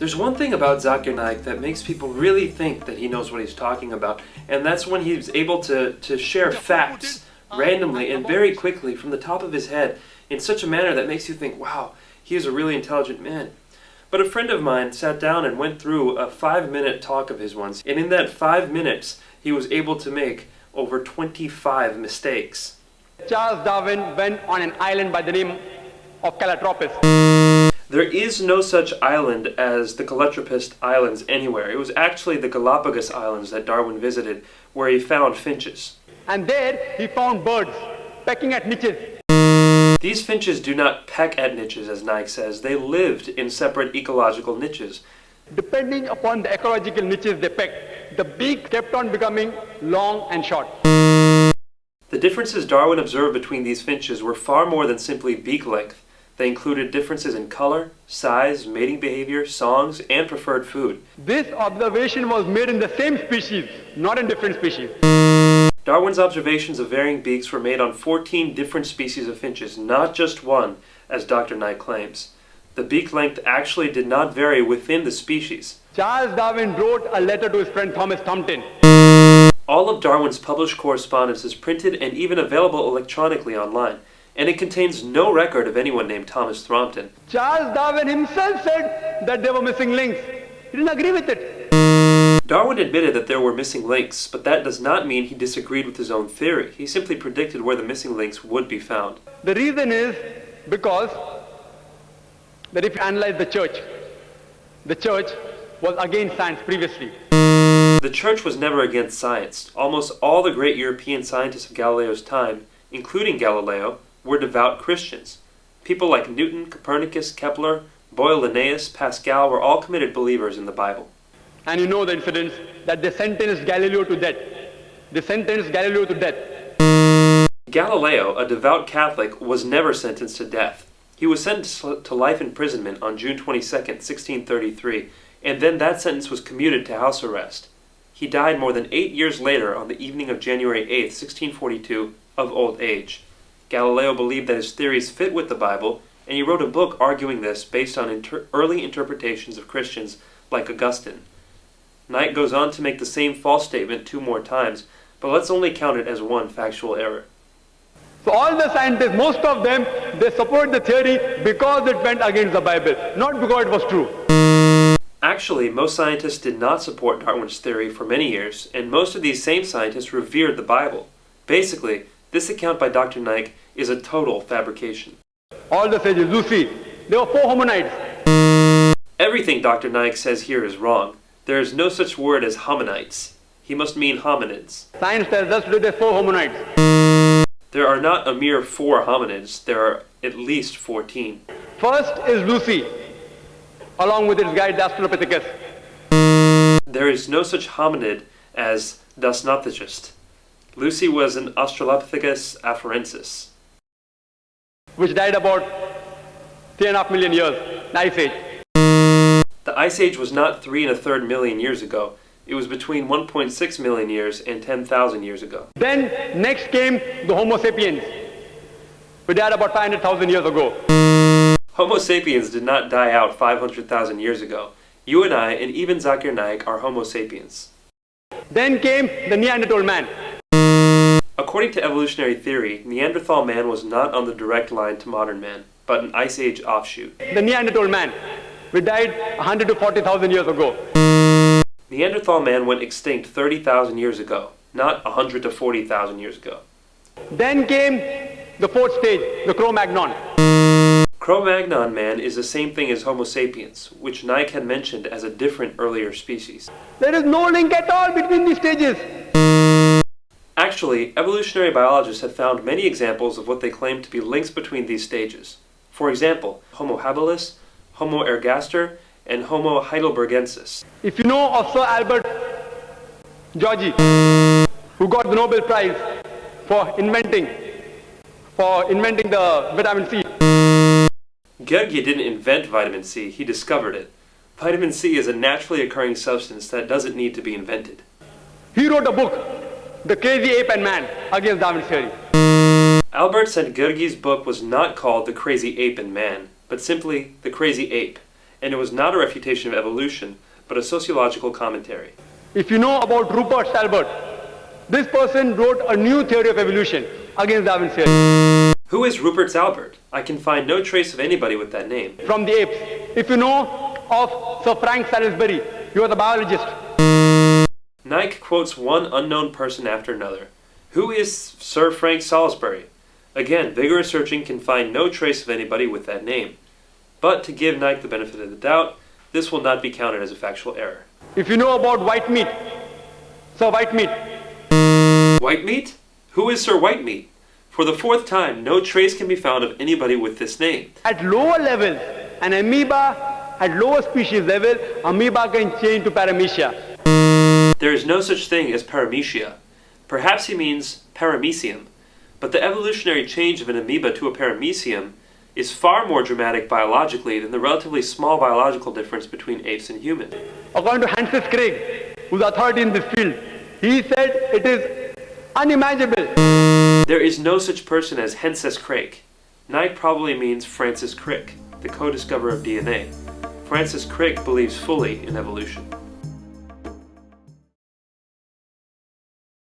There's one thing about Zakir Naik that makes people really think that he knows what he's talking about, and that's when he's able to share facts randomly and very quickly from the top of his head in such a manner that makes you think, wow, he is a really intelligent man. But a friend of mine sat down and went through a 5-minute talk of his once, and in that 5 minutes, he was able to make over 25 mistakes. Charles Darwin went on an island by the name of Calotropis. There is no such island as the Calotropis Islands anywhere. It was actually the Galapagos Islands that Darwin visited, where he found finches. And there he found birds pecking at niches. These finches do not peck at niches, as Naik says. They lived in separate ecological niches. Depending upon the ecological niches they pecked, the beak kept on becoming long and short. The differences Darwin observed between these finches were far more than simply beak length. They included differences in color, size, mating behavior, songs, and preferred food. This observation was made in the same species, not in different species. Darwin's observations of varying beaks were made on 14 different species of finches, not just one, as Dr. Naik claims. The beak length actually did not vary within the species. Charles Darwin wrote a letter to his friend Thomas Thomson. All of Darwin's published correspondence is printed and even available electronically online, and it contains no record of anyone named Thomas Thrompton. Charles Darwin himself said that there were missing links. He didn't agree with it. Darwin admitted that there were missing links, but that does not mean he disagreed with his own theory. He simply predicted where the missing links would be found. The reason is because that if you analyze the church was against science previously. The church was never against science. Almost all the great European scientists of Galileo's time, including Galileo, were devout Christians. People like Newton, Copernicus, Kepler, Boyle, Linnaeus, Pascal were all committed believers in the Bible. And you know the incidents that they sentenced Galileo to death. Galileo, a devout Catholic, was never sentenced to death. He was sentenced to life imprisonment on June 22, 1633, and then that sentence was commuted to house arrest. He died more than 8 years later on the evening of January 8, 1642, of old age. Galileo believed that his theories fit with the Bible, and he wrote a book arguing this based on early interpretations of Christians like Augustine. Naik goes on to make the same false statement 2 more times, but let's only count it as one factual error. So all the scientists, most of them, they support the theory because it went against the Bible, not because it was true. Actually, most scientists did not support Darwin's theory for many years, and most of these same scientists revered the Bible. Basically, this account by Dr. Naik is a total fabrication. All the sages, you see, there were 4 hominids. Everything Dr. Naik says here is wrong. There is no such word as hominites. He must mean hominids. Science tells us today there are 4 hominids. There are not a mere 4 hominids. There are at least 14. First is Lucy, along with its guide, the Australopithecus. There is no such hominid as Dasnopithecus. Lucy was an Australopithecus afarensis, which died about 3.5 million years, the Ice Age. The Ice Age was not 3 1/3 million years ago. It was between 1.6 million years and 10,000 years ago. Then next came the Homo sapiens, who died about 500,000 years ago. Homo sapiens did not die out 500,000 years ago. You and I, and even Zakir Naik, are Homo sapiens. Then came the Neanderthal man. According to evolutionary theory, Neanderthal man was not on the direct line to modern man, but an Ice Age offshoot. The Neanderthal man, who died 100 to 40,000 years ago. Neanderthal man went extinct 30,000 years ago, not 100 to 40,000 years ago. Then came the 4th stage, the Cro-Magnon. Cro-Magnon man is the same thing as Homo sapiens, which Naik had mentioned as a different earlier species. There is no link at all between these stages. Actually, evolutionary biologists have found many examples of what they claim to be links between these stages. For example, Homo habilis, Homo ergaster, and Homo heidelbergensis. If you know of Sir Albert Georgi, who got the Nobel Prize for inventing the vitamin C. Georgi didn't invent vitamin C, he discovered it. Vitamin C is a naturally occurring substance that doesn't need to be invented. He wrote a book, The Crazy Ape and Man, against Darwin's theory. Albert said Georgi's book was not called The Crazy Ape and Man, but simply The Crazy Ape, and it was not a refutation of evolution, but a sociological commentary. If you know about Rupert Stalbert, this person wrote a new theory of evolution against Darwin's theory. Who is Rupert Stalbert? I can find no trace of anybody with that name. From the apes. If you know of Sir Frank Salisbury, he was a biologist. Naik quotes one unknown person after another. Who is Sir Frank Salisbury? Again, vigorous searching can find no trace of anybody with that name. But to give Naik the benefit of the doubt, this will not be counted as a factual error. If you know about Whitemeat, Sir Whitemeat. Whitemeat? Who is Sir Whitemeat? For the fourth time, no trace can be found of anybody with this name. At lower levels, an amoeba, at lower species level, amoeba can change to paramecia. There is no such thing as paramecia. Perhaps he means paramecium. But the evolutionary change of an amoeba to a paramecium is far more dramatic biologically than the relatively small biological difference between apes and humans. According to Francis Crick, who's authority in this field, he said it is unimaginable. There is no such person as Francis Crick. Naik probably means Francis Crick, the co-discoverer of DNA. Francis Crick believes fully in evolution.